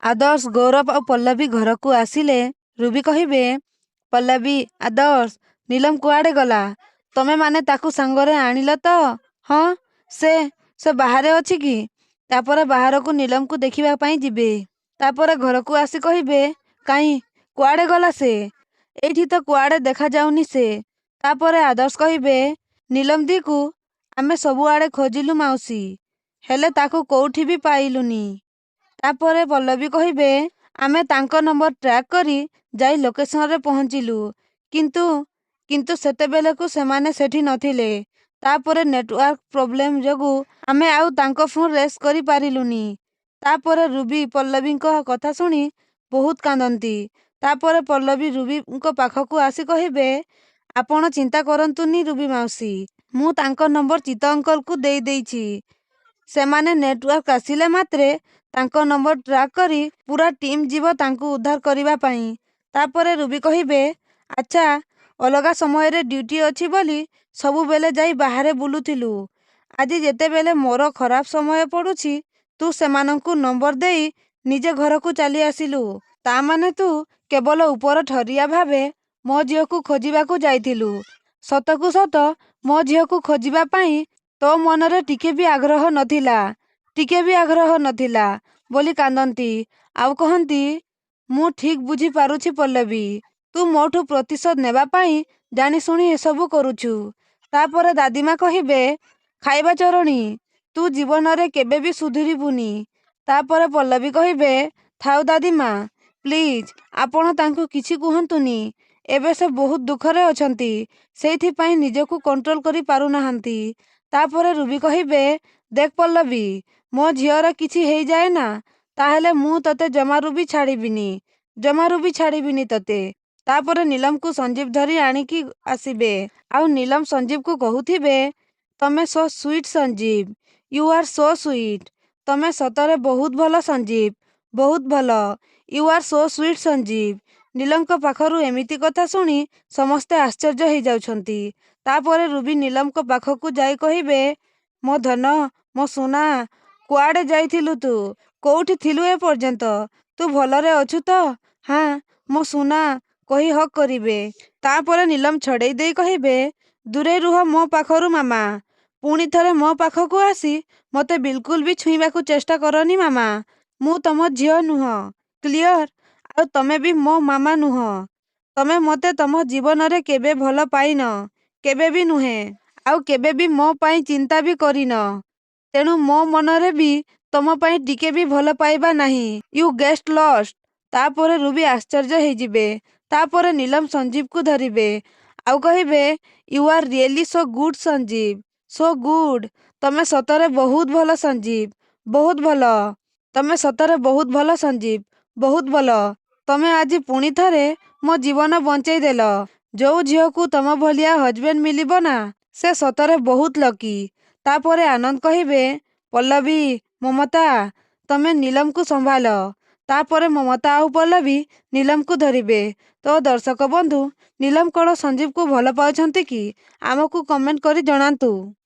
ଆଦର୍ଶ, ଗୌରବ ଆଉ ପଲ୍ଲବୀ ଘରକୁ ଆସିଲେ ରୁବି କହିବେ, ପଲ୍ଲବୀ, ଆଦର୍ଶ, ନୀଲମ କୁଆଡ଼େ ଗଲା? ତମେମାନେ ତାକୁ ସାଙ୍ଗରେ ଆଣିଲ ତ? ହଁ, ସେ ସେ ବାହାରେ ଅଛି କି? ତାପରେ ବାହାରକୁ ନୀଲମକୁ ଦେଖିବା ପାଇଁ ଯିବେ। ତାପରେ ଘରକୁ ଆସି କହିବେ, କାହିଁ, କୁଆଡ଼େ ଗଲା ସେ? ଏଇଠି ତ କୁଆଡ଼େ ଦେଖାଯାଉନି ସେ। ତାପରେ ଆଦର୍ଶ କହିବେ, ନୀଲମ ଦିକୁ ଆମେ ସବୁଆଡ଼େ ଖୋଜିଲୁ ମାଉସୀ, ହେଲେ ତାକୁ କୋଉଠି ବି ପାଇଲୁନି। ତାପରେ ପଲ୍ଲବୀ କହିବେ, ଆମେ ତାଙ୍କ ନମ୍ବର ଟ୍ରାକ୍ କରି ଯାଇ ଲୋକେସନରେ ପହଞ୍ଚିଲୁ, କିନ୍ତୁ କିନ୍ତୁ ସେତେବେଳକୁ ସେମାନେ ସେଠି ନଥିଲେ। ତାପରେ ନେଟୱାର୍କ ପ୍ରୋବ୍ଲେମ ଯୋଗୁଁ ଆମେ ଆଉ ତାଙ୍କ ଫୋନ୍ ରେସ୍ କରିପାରିଲୁନି। ତାପରେ ରୁବି ପଲ୍ଲବୀଙ୍କ କଥା ଶୁଣି ବହୁତ କାନ୍ଦନ୍ତି। ତାପରେ ପଲ୍ଲବୀ ରୁବିଙ୍କ ପାଖକୁ ଆସି କହିବେ, ଆପଣ ଚିନ୍ତା କରନ୍ତୁନି ରୁବି ମାଉସୀ, ମୁଁ ତାଙ୍କ ନମ୍ବର ଚିତ୍ତ ଅଙ୍କଲକୁ ଦେଇଦେଇଛି। ସେମାନେ ନେଟୱାର୍କ ଆସିଲେ ମାତ୍ରେ ତାଙ୍କ ନମ୍ବର ଟ୍ରାକ୍ କରି ପୁରା ଟିମ୍ ଯିବ ତାଙ୍କୁ ଉଦ୍ଧାର କରିବା ପାଇଁ। ତାପରେ ରୁବି କହିବେ, ଆଚ୍ଛା, ଅଲଗା ସମୟରେ ଡ୍ୟୁଟି ଅଛି ବୋଲି ସବୁବେଳେ ଯାଇ ବାହାରେ ବୁଲୁଥିଲୁ। ଆଜି ଯେତେବେଳେ ମୋର ଖରାପ ସମୟ ପଡ଼ୁଛି ତୁ ସେମାନଙ୍କୁ ନମ୍ବର ଦେଇ ନିଜେ ଘରକୁ ଚାଲି ଆସିଲୁ। ତାମାନେ ତୁ କେବଳ ଉପର ଠରିଆ ଭାବେ ମୋ ଝିଅକୁ ଖୋଜିବାକୁ ଯାଇଥିଲୁ। ସତକୁ ସତ ମୋ ଝିଅକୁ ଖୋଜିବା ପାଇଁ ତୋ ମନରେ ଟିକେ ବି ଆଗ୍ରହ ନଥିଲା, ଟିକେ ବି ଆଗ୍ରହ ନଥିଲା ବୋଲି କାନ୍ଦନ୍ତି। ଆଉ କହନ୍ତି, ମୁଁ ଠିକ୍ ବୁଝିପାରୁଛି ପଲ୍ଲବୀ, ତୁ ମୋଠୁ ପ୍ରତିଶୋଧ ନେବା ପାଇଁ ଜାଣିଶୁଣି ଏସବୁ କରୁଛୁ। ତାପରେ ଦାଦିମା କହିବେ, ଖାଇବା ଚରଣୀ, ତୁ ଜୀବନରେ କେବେ ବି ସୁଧୁରିବୁନି। ତାପରେ ପଲ୍ଲବୀ କହିବେ, ଥାଉ ଦାଦିମା, ପ୍ଲିଜ୍ ଆପଣ ତାଙ୍କୁ କିଛି କୁହନ୍ତୁନି। ଏବେ ସେ ବହୁତ ଦୁଃଖରେ ଅଛନ୍ତି, ସେଇଥିପାଇଁ ନିଜକୁ କଣ୍ଟ୍ରୋଲ କରି ପାରୁନାହାନ୍ତି। ତାପରେ ରୁବି କହିବେ, ଦେଖ ପଲ୍ଲବୀ, ମୋ ଝିଅର କିଛି ହେଇଯାଏ ନା, ତାହେଲେ ମୁଁ ତତେ ଜମାରୁ ବି ଛାଡ଼ିବିନି, ଜମାରୁ ବି ଛାଡ଼ିବିନି ତତେ। ତାପରେ ନୀଲମକୁ ସଞ୍ଜୀବ ଧରି ଆଣିକି ଆସିବେ। ଆଉ ନୀଲମ ସଞ୍ଜୀବକୁ କହୁଥିବେ, ତମେ so sweet Sanjeev, you are so sweet. ତମେ ସତରେ ବହୁତ ଭଲ ସଞ୍ଜୀବ, ବହୁତ ଭଲ। You are so sweet Sanjeev. ନୀଲମଙ୍କ ପାଖରୁ ଏମିତି କଥା ଶୁଣି ସମସ୍ତେ ଆଶ୍ଚର୍ଯ୍ୟ ହେଇଯାଉଛନ୍ତି। ତାପରେ ରୁବି ନୀଲମଙ୍କ ପାଖକୁ ଯାଇ କହିବେ, ମୋ ଧନ, ମୋ ସୁନା, କୁଆଡ଼େ ଯାଇଥିଲୁ ତୁ? କୋଉଠି ଥିଲୁ ଏ ପର୍ଯ୍ୟନ୍ତ? ତୁ ଭଲରେ ଅଛୁ ତ? ହାଁ, ମୋ ସୁନା, କହି ହକ୍ କରିବେ। ତାପରେ ନୀଲମ ଛଡ଼େଇ ଦେଇ କହିବେ, ଦୂରେଇ ରୁହ ମୋ ପାଖରୁ ମାମା। ପୁଣି ଥରେ ମୋ ପାଖକୁ ଆସି ମୋତେ ବିଲକୁଲ ବି ଛୁଇଁବାକୁ ଚେଷ୍ଟା କରନି ମାମା। ମୁଁ ତମ ଝିଅ ନୁହଁ, କ୍ଲିୟର? ଆଉ ତମେ ବି ମୋ ମାମା ନୁହଁ। ତମେ ମୋତେ ତମ ଜୀବନରେ କେବେ ଭଲ ପାଇନ, କେବେ ବି ନୁହେଁ। ଆଉ କେବେ ବି ମୋ ପାଇଁ ଚିନ୍ତା ବି କରିନ। ତେଣୁ ମୋ ମନରେ ବି ତମ ପାଇଁ ଟିକେ ବି ଭଲ ପାଇବା ନାହିଁ। You get lost. ତାପରେ ରୁବି ଆଶ୍ଚର୍ଯ୍ୟ ହେଇଯିବେ। ତାପରେ ନୀଲମ ସଞ୍ଜୀବକୁ ଧରିବେ ଆଉ କହିବେ, you are really so good Sanjeev, so good. ତମେ ସତରେ ବହୁତ ଭଲ ସଞ୍ଜୀବ, ବହୁତ ଭଲ। ତମେ ସତରେ ବହୁତ ଭଲ ସଞ୍ଜୀବ, ବହୁତ ଭଲ। ତମେ ଆଜି ପୁଣି ଥରେ ମୋ ଜୀବନ ବଞ୍ଚେଇ ଦେଲ। ଯୋଉ ଝିଅକୁ ତମ ଭଳିଆ ହଜବେଣ୍ଡ ମିଳିବ ନା, ସେ ସତରେ ବହୁତ ଲକି। ତାପରେ ଆନନ୍ଦ କହିବେ, ପଲ୍ଲବୀ, ମମତା, ତମେ ନୀଲମକୁ ସମ୍ଭାଳ। ତାପରେ ମମତା ଆଉ ପଲ୍ଲବୀ ନୀଲମକୁ ଧରିବେ। ତ ଦର୍ଶକ ବନ୍ଧୁ, ନୀଲମ କ'ଣ ସଞ୍ଜୀବକୁ ଭଲ ପାଉଛନ୍ତି କି? ଆମକୁ କମେଣ୍ଟ କରି ଜଣାନ୍ତୁ।